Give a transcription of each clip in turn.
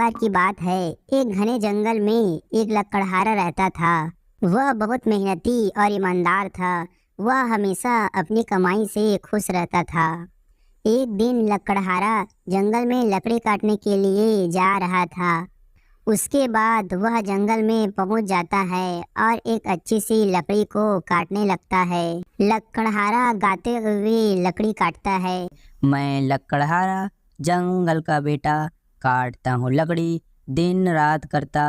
बार की बात है, एक घने जंगल में एक लकड़हारा रहता था। वह बहुत मेहनती और ईमानदार था। वह हमेशा अपनी कमाई से खुश रहता था। एक दिन लकड़हारा जंगल में लकड़ी काटने के लिए जा रहा था। उसके बाद वह जंगल में पहुंच जाता है और एक अच्छी सी लकड़ी को काटने लगता है। लकड़हारा गाते हुए लकड़ी काटता है। मैं लकड़हारा जंगल का बेटा, काटता हूँ लकड़ी दिन रात करता।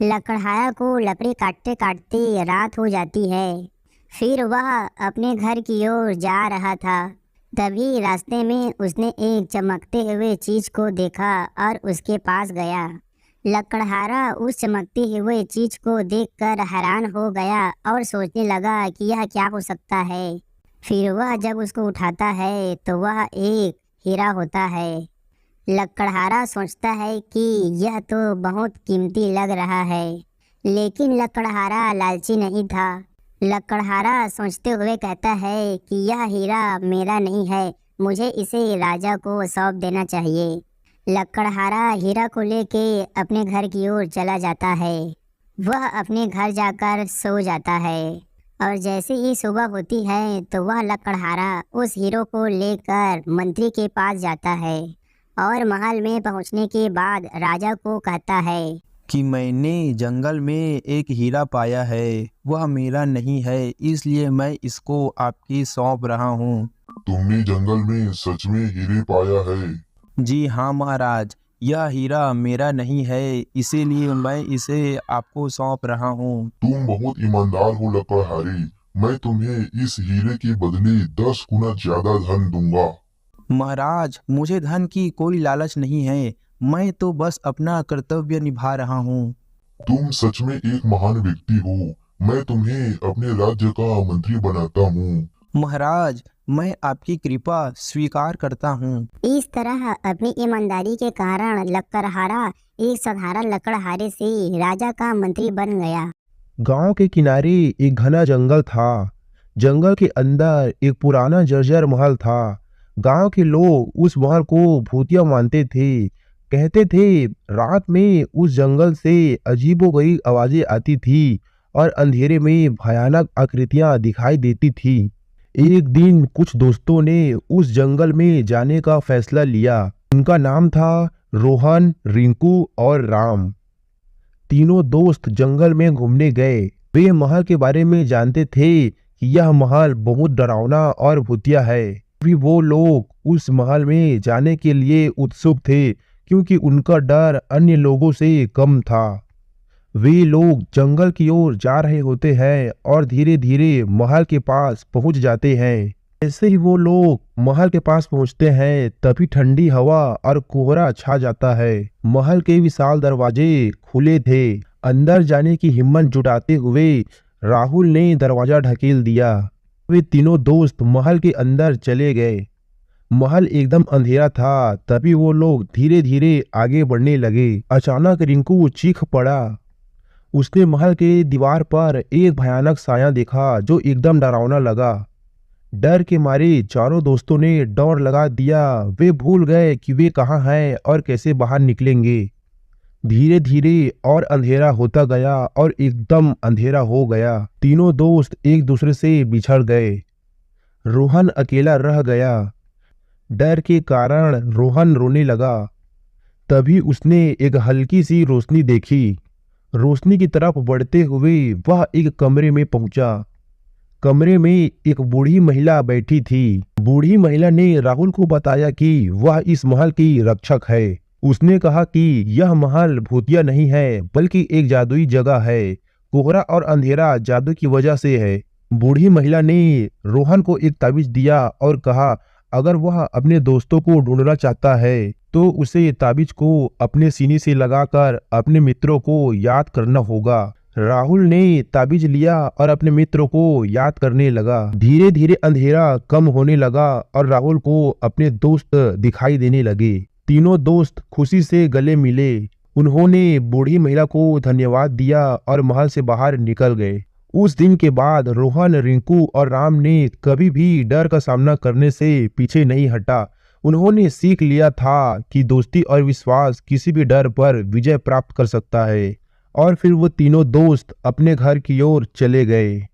लकड़हारा को लकड़ी काटते काटते रात हो जाती है। फिर वह अपने घर की ओर जा रहा था। तभी रास्ते में उसने एक चमकते हुए चीज को देखा और उसके पास गया। लकड़हारा उस चमकती हुए चीज को देखकर हैरान हो गया और सोचने लगा कि यह क्या हो सकता है। फिर वह जब उसको उठाता है तो वह एक हीरा होता है। लकड़हारा सोचता है कि यह तो बहुत कीमती लग रहा है, लेकिन लकड़हारा लालची नहीं था। लकड़हारा सोचते हुए कहता है कि यह हीरा मेरा नहीं है, मुझे इसे राजा को सौंप देना चाहिए। लकड़हारा हीरा को लेके अपने घर की ओर चला जाता है। वह अपने घर जाकर सो जाता है और जैसे ही सुबह होती है तो वह लकड़हारा उस हीरो को लेकर मंत्री के पास जाता है और महल में पहुंचने के बाद राजा को कहता है कि मैंने जंगल में एक हीरा पाया है, वह मेरा नहीं है, इसलिए मैं इसको आपकी सौंप रहा हूँ। तुमने जंगल में सच में हीरे पाया है? जी हाँ महाराज, यह हीरा मेरा नहीं है, इसीलिए मैं इसे आपको सौंप रहा हूँ। तुम बहुत ईमानदार हो लकड़हारी। मैं तुम्हें इस हीरे के बदले 10 गुना ज्यादा धन दूंगा। महाराज, मुझे धन की कोई लालच नहीं है, मैं तो बस अपना कर्तव्य निभा रहा हूँ। तुम सच में एक महान व्यक्ति हो। मैं तुम्हें अपने राज्य का मंत्री बनाता हूँ। महाराज, मैं आपकी कृपा स्वीकार करता हूँ। इस तरह अपनी ईमानदारी के कारण लकड़हारा एक साधारण लकड़हारे से राजा का मंत्री बन गया। गांव के किनारे एक घना जंगल था। जंगल के अंदर एक पुराना जर्जर महल था। गांव के लोग उस महल को भूतिया मानते थे। कहते थे रात में उस जंगल से अजीबोगरीब आवाजें आती थी और अंधेरे में भयानक आकृतियां दिखाई देती थी। एक दिन कुछ दोस्तों ने उस जंगल में जाने का फैसला लिया। उनका नाम था रोहन, रिंकू और राम। तीनों दोस्त जंगल में घूमने गए। वे महल के बारे में जानते थे कि यह महल बहुत डरावना और भूतिया है। भी वो लोग उस महल में जाने के लिए उत्सुक थे क्योंकि उनका डर अन्य लोगों से कम था। वे लोग जंगल की ओर जा रहे होते हैं और धीरे धीरे महल के पास पहुंच जाते हैं। जैसे ही वो लोग महल के पास पहुंचते हैं तभी ठंडी हवा और कोहरा छा जाता है। महल के विशाल दरवाजे खुले थे। अंदर जाने की हिम्मत जुटाते हुए राहुल ने दरवाजा ढकेल दिया। वे तीनों दोस्त महल के अंदर चले गए। महल एकदम अंधेरा था। तभी वो लोग धीरे धीरे आगे बढ़ने लगे। अचानक रिंकू चीख पड़ा। उसने महल के दीवार पर एक भयानक साया देखा जो एकदम डरावना लगा। डर के मारे चारों दोस्तों ने दौड़ लगा दिया। वे भूल गए कि वे कहाँ हैं और कैसे बाहर निकलेंगे। धीरे धीरे और अंधेरा होता गया और एकदम अंधेरा हो गया। तीनों दोस्त एक दूसरे से बिछड़ गए। रोहन अकेला रह गया। डर के कारण रोहन रोने लगा। तभी उसने एक हल्की सी रोशनी देखी। रोशनी की तरफ बढ़ते हुए वह एक कमरे में पहुंचा। कमरे में एक बूढ़ी महिला बैठी थी। बूढ़ी महिला ने राहुल को बताया कि वह इस महल की रक्षक है। उसने कहा कि यह महल भूतिया नहीं है बल्कि एक जादुई जगह है। कोहरा और अंधेरा जादू की वजह से है। बूढ़ी महिला ने रोहन को एक ताबीज दिया और कहा अगर वह अपने दोस्तों को ढूंढना चाहता है तो उसे ताबीज को अपने सीने से लगाकर अपने मित्रों को याद करना होगा। राहुल ने ताबीज लिया और अपने मित्रों को याद करने लगा। धीरे धीरे अंधेरा कम होने लगा और राहुल को अपने दोस्त दिखाई देने लगे। तीनों दोस्त खुशी से गले मिले। उन्होंने बूढ़ी महिला को धन्यवाद दिया और महल से बाहर निकल गए। उस दिन के बाद रोहन, रिंकू और राम ने कभी भी डर का सामना करने से पीछे नहीं हटा। उन्होंने सीख लिया था कि दोस्ती और विश्वास किसी भी डर पर विजय प्राप्त कर सकता है। और फिर वो तीनों दोस्त अपने घर की ओर चले गए।